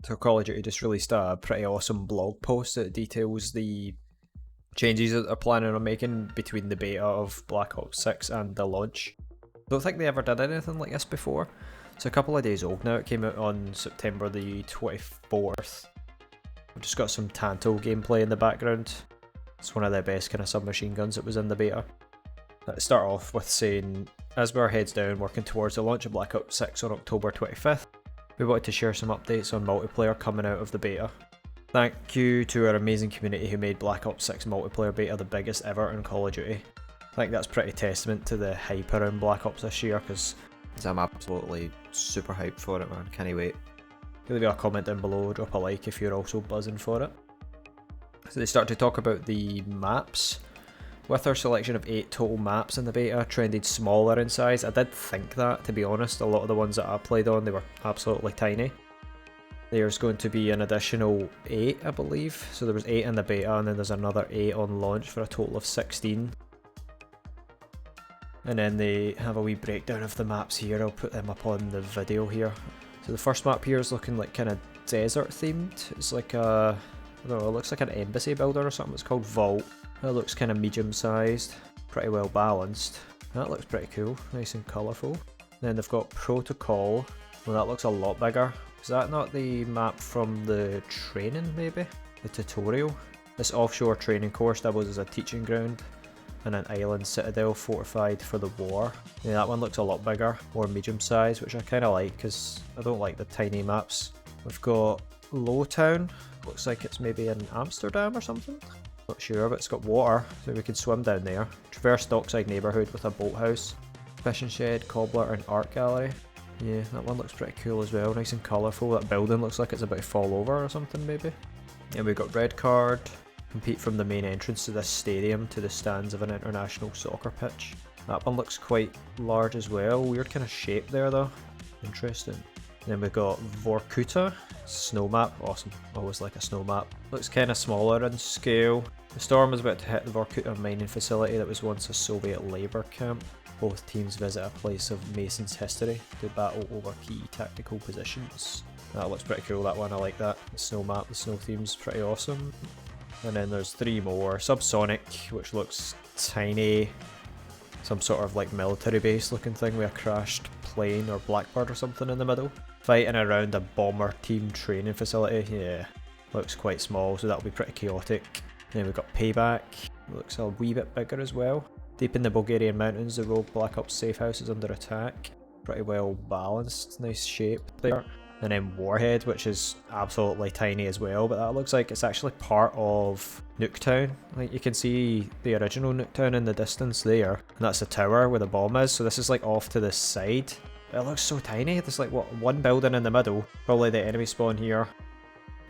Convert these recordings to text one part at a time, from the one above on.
So Call of Duty just released a pretty awesome blog post that details the changes that they're planning on making between the beta of Black Ops 6 and the launch. Don't think they ever did anything like this before. It's a couple of days old now. It came out on September the 24th. We've just got some Tanto gameplay in the background. It's one of the best kind of submachine guns that was in the beta. Let's start off with saying, as we're heads down working towards the launch of Black Ops 6 on October 25th, we wanted to share some updates on multiplayer coming out of the beta. Thank you to our amazing community who made Black Ops 6 multiplayer beta the biggest ever in Call of Duty. I think that's pretty testament to the hype around Black Ops this year, because I'm absolutely super hyped for it, man. Can't wait. leave a comment down below, drop a like if you're also buzzing for it. So they start to talk about the maps. With our selection of 8 total maps in the beta, trended smaller in size. I did think that, to be honest. A lot of the ones that I played on, they were absolutely tiny. There's going to be an additional 8, I believe. So there was 8 in the beta, and then there's another 8 on launch for a total of 16. And then they have a wee breakdown of the maps here. I'll put them up on the video here. So the first map here is looking like kind of desert themed. It's like a, I don't know, it looks like an embassy builder or something. It's called Vault. It looks kind of medium sized, pretty well balanced. That looks pretty cool, nice and colourful. Then they've got Protocol. Well, that looks a lot bigger. Is that not the map from the training, maybe? The tutorial? This offshore training course doubles as a teaching ground and an island citadel fortified for the war. Yeah, that one looks a lot bigger, more medium sized, which I kind of like because I don't like the tiny maps. We've got Lowtown. Looks like it's maybe in Amsterdam or something. Not sure, but it's got water, so we can swim down there. Traverse Dockside neighbourhood with a boathouse. Fishing shed, cobbler and art gallery. Yeah, that one looks pretty cool as well, nice and colourful. That building looks like it's about to fall over or something maybe. And we've got red card. Compete from the main entrance to this stadium to the stands of an international soccer pitch. That one looks quite large as well, weird kind of shape there though. Interesting. Then we've got Vorkuta, snow map, awesome, always like a snow map. Looks kind of smaller in scale. The storm is about to hit the Vorkuta mining facility that was once a Soviet labour camp. Both teams visit a place of Mason's history to battle over key tactical positions. That looks pretty cool, that one, I like that. The snow map, the snow theme's pretty awesome. And then there's 3 more. Subsonic, which looks tiny. Some sort of like military base looking thing with a crashed plane or Blackbird or something in the middle. Fighting around a bomber team training facility, yeah, looks quite small, so that'll be pretty chaotic. Then we've got Payback, looks a wee bit bigger as well. Deep in the Bulgarian mountains, the rogue Black Ops safe house is under attack. Pretty well balanced, nice shape there. And then Warhead, which is absolutely tiny as well, but that looks like it's actually part of Nuketown. Like you can see the original Nuketown in the distance there, and that's the tower where the bomb is, so this is like off to the side. It looks so tiny. There's like what, one building in the middle, probably the enemy spawn here,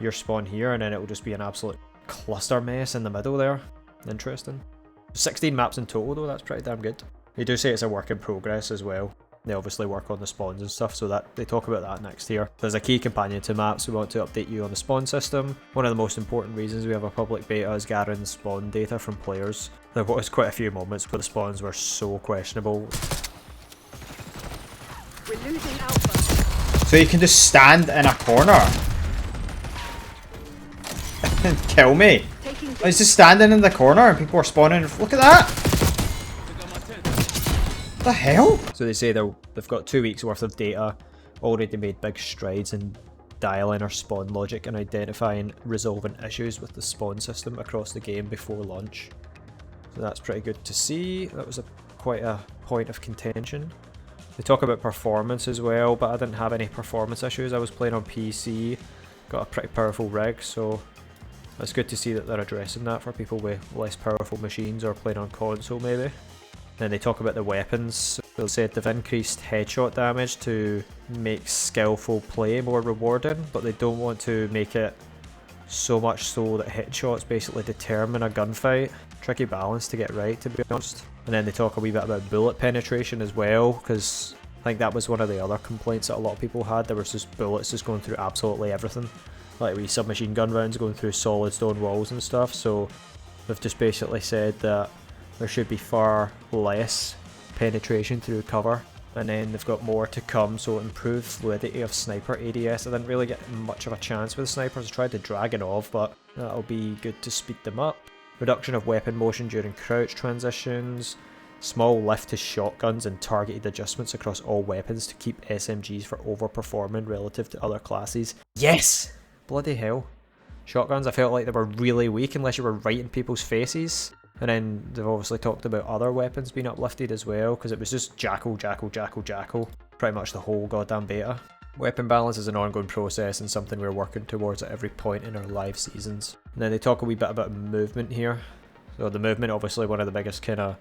your spawn here, and then it will just be an absolute cluster mess in the middle there. Interesting. 16 maps in total though, that's pretty damn good. They do say it's a work in progress as well. They obviously work on the spawns and stuff, so that they talk about that next here. There's a key companion to maps. We want to update you on the spawn system. One of the most important reasons we have a public beta is gathering spawn data from players. There was quite a few moments where the spawns were so questionable. We're losing Alpha. So you can just stand in a corner and kill me. I was just standing in the corner and people are spawning. Look at that. What the hell? So they say they've got 2 weeks worth of data, already made big strides in dialing our spawn logic and identifying resolving issues with the spawn system across the game before launch. So that's pretty good to see. That was quite a point of contention. They talk about performance as well, but I didn't have any performance issues. I was playing on PC, got a pretty powerful rig, so it's good to see that they're addressing that for people with less powerful machines or playing on console maybe. Then they talk about the weapons. They said they've increased headshot damage to make skillful play more rewarding, but they don't want to make it so much so that headshots basically determine a gunfight. Tricky balance to get right, to be honest. And then they talk a wee bit about bullet penetration as well, because I think that was one of the other complaints that a lot of people had. There was just bullets just going through absolutely everything. Like wee submachine gun rounds going through solid stone walls and stuff, so they've just basically said that there should be far less penetration through cover And then they've got more to come, so improved fluidity of sniper ADS. I didn't really get much of a chance with the snipers. I tried to Dragunov, but that'll be good to speed them up. Reduction of weapon motion during crouch transitions. Small lift to shotguns and targeted adjustments across all weapons to keep SMGs from overperforming relative to other classes. Yes! Bloody hell. Shotguns, I felt like they were really weak unless you were right in people's faces. And then they've obviously talked about other weapons being uplifted as well, because it was just Jackal, Jackal, Jackal, Jackal, pretty much the whole goddamn beta. Weapon balance is an ongoing process and something we're working towards at every point in our live seasons. And then they talk a wee bit about movement here. So the movement, obviously one of the biggest kind of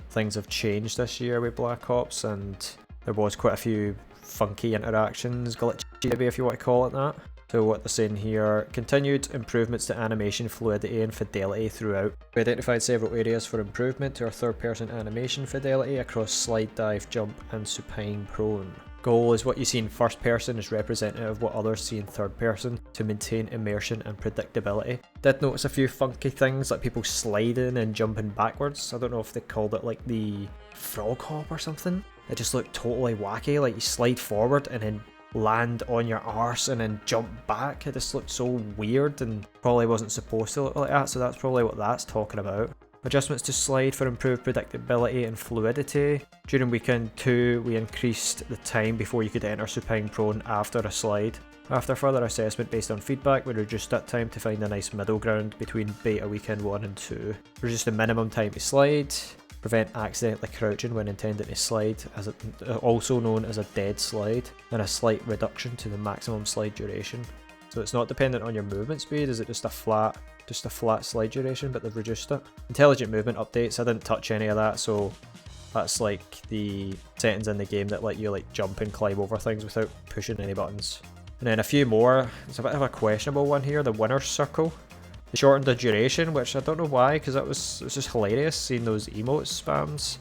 things have changed this year with Black Ops, and there was quite a few funky interactions, glitchy maybe if you want to call it that. So what they're saying here, continued improvements to animation fluidity and fidelity throughout. We identified several areas for improvement to our third person animation fidelity across slide, dive, jump and supine prone. Goal is what you see in first person is representative of what others see in third person to maintain immersion and predictability. Did notice a few funky things like people sliding and jumping backwards. I don't know if they called it like the frog hop or something. It just looked totally wacky, like you slide forward and then land on your arse and then jump back. It just looked so weird and probably wasn't supposed to look like that, so that's probably what that's talking about. Adjustments to slide for improved predictability and fluidity. During weekend 2, we increased the time before you could enter supine prone after a slide. After further assessment based on feedback, we reduced that time to find a nice middle ground between beta weekend 1 and 2. Reduced the minimum time to slide. Prevent accidentally crouching when intending to slide, also known as a dead slide, and a slight reduction to the maximum slide duration. So it's not dependent on your movement speed, is it just a flat slide duration, but they've reduced it. Intelligent movement updates, I didn't touch any of that, so that's like the settings in the game that let you like jump and climb over things without pushing any buttons. And then a few more, it's a bit of a questionable one here, the winner's circle. They shortened the duration, which I don't know why, because it was just hilarious seeing those emote spams.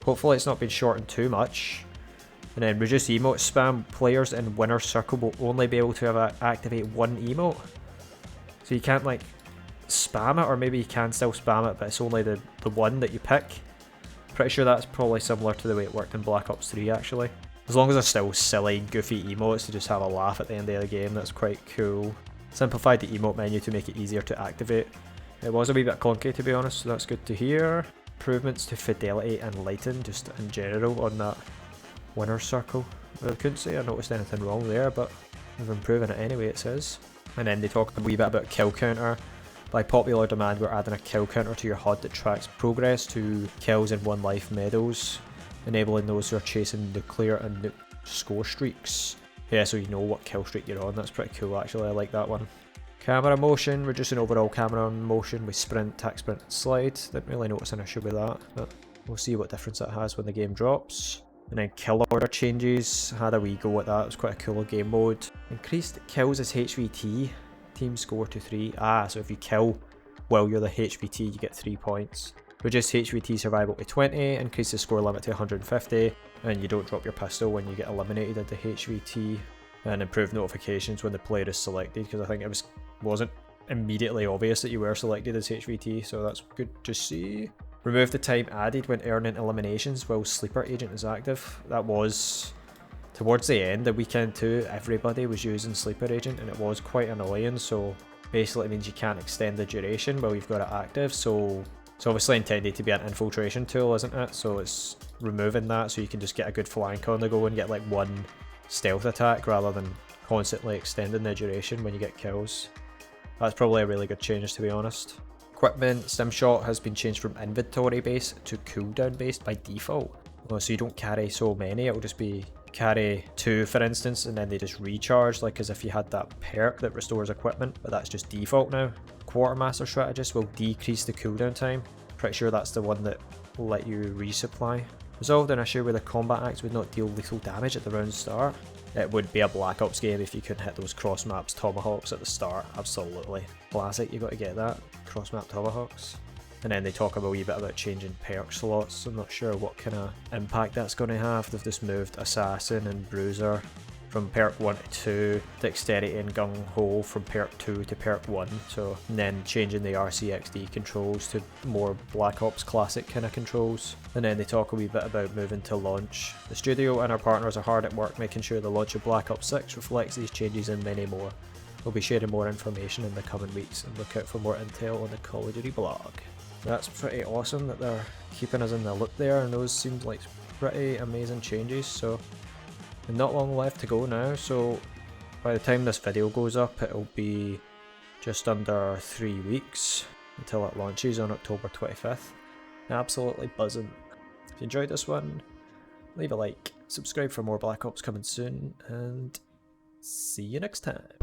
Hopefully it's not been shortened too much. And then reduce emote spam, players in winner's circle will only be able to activate one emote. So you can't like spam it, or maybe you can still spam it, but it's only the one that you pick. Pretty sure that's probably similar to the way it worked in Black Ops 3 actually. As long as they're still silly, goofy emotes to just have a laugh at the end of the game, that's quite cool. Simplified the emote menu to make it easier to activate. It was a wee bit clunky to be honest, so that's good to hear. Improvements to fidelity and lighting, just in general on that winner's circle. I couldn't say I noticed anything wrong there, but they're improving it anyway, it says. And then they talk a wee bit about kill counter. By popular demand, we're adding a kill counter to your HUD that tracks progress to kills in 1 life medals, enabling those who are chasing nuclear and nuke score streaks. Yeah, so you know what kill streak you're on. That's pretty cool actually, I like that one. Camera motion, reducing overall camera motion with sprint, tack sprint, and slide. Didn't really notice an issue with that, but we'll see what difference that has when the game drops. And then kill order changes, had a wee go at that, it was quite a cool game mode. Increased kills as HVT, team score to 3. So if you kill while you're the HVT you get 3 points. Reduce HVT survival to 20, increase the score limit to 150, and you don't drop your pistol when you get eliminated at the HVT. And improve notifications when the player is selected, because I think it wasn't immediately obvious that you were selected as HVT, so that's good to see. Remove the time added when earning eliminations while Sleeper Agent is active. That was towards the end of weekend 2, everybody was using Sleeper Agent and it was quite annoying, so basically it means you can't extend the duration while you've got it active, so it's obviously intended to be an infiltration tool, isn't it? So it's removing that so you can just get a good flank on the go and get like one stealth attack rather than constantly extending the duration when you get kills. That's probably a really good change to be honest. Equipment, Stimshot has been changed from inventory based to cooldown based by default. So you don't carry so many, it'll just be carry 2 for instance and then they just recharge like as if you had that perk that restores equipment, but that's just default now. Quartermaster Strategist will decrease the cooldown time. Pretty sure that's the one that will let you resupply. Resolved an issue where the combat axe would not deal lethal damage at the round start. It would be a Black Ops game if you couldn't hit those cross maps tomahawks at the start, absolutely. Classic, you got to get that, cross map tomahawks. And then they talk a wee bit about changing perk slots. I'm not sure what kind of impact that's going to have. They've just moved Assassin and Bruiser from perk 1 to 2, dexterity and gung ho from perk 2 to perk 1, so, and then changing the RCXD controls to more Black Ops classic kind of controls. And then they talk a wee bit about moving to launch. The studio and our partners are hard at work making sure the launch of Black Ops 6 reflects these changes and many more. We'll be sharing more information in the coming weeks, and look out for more intel on the Call of Duty blog. That's pretty awesome that they're keeping us in the loop there, and those seem like pretty amazing changes. So, and not long left to go now, so by the time this video goes up it'll be just under 3 weeks until it launches on October 25th. Absolutely buzzing. If you enjoyed this one, leave a like, subscribe for more Black Ops coming soon, and see you next time.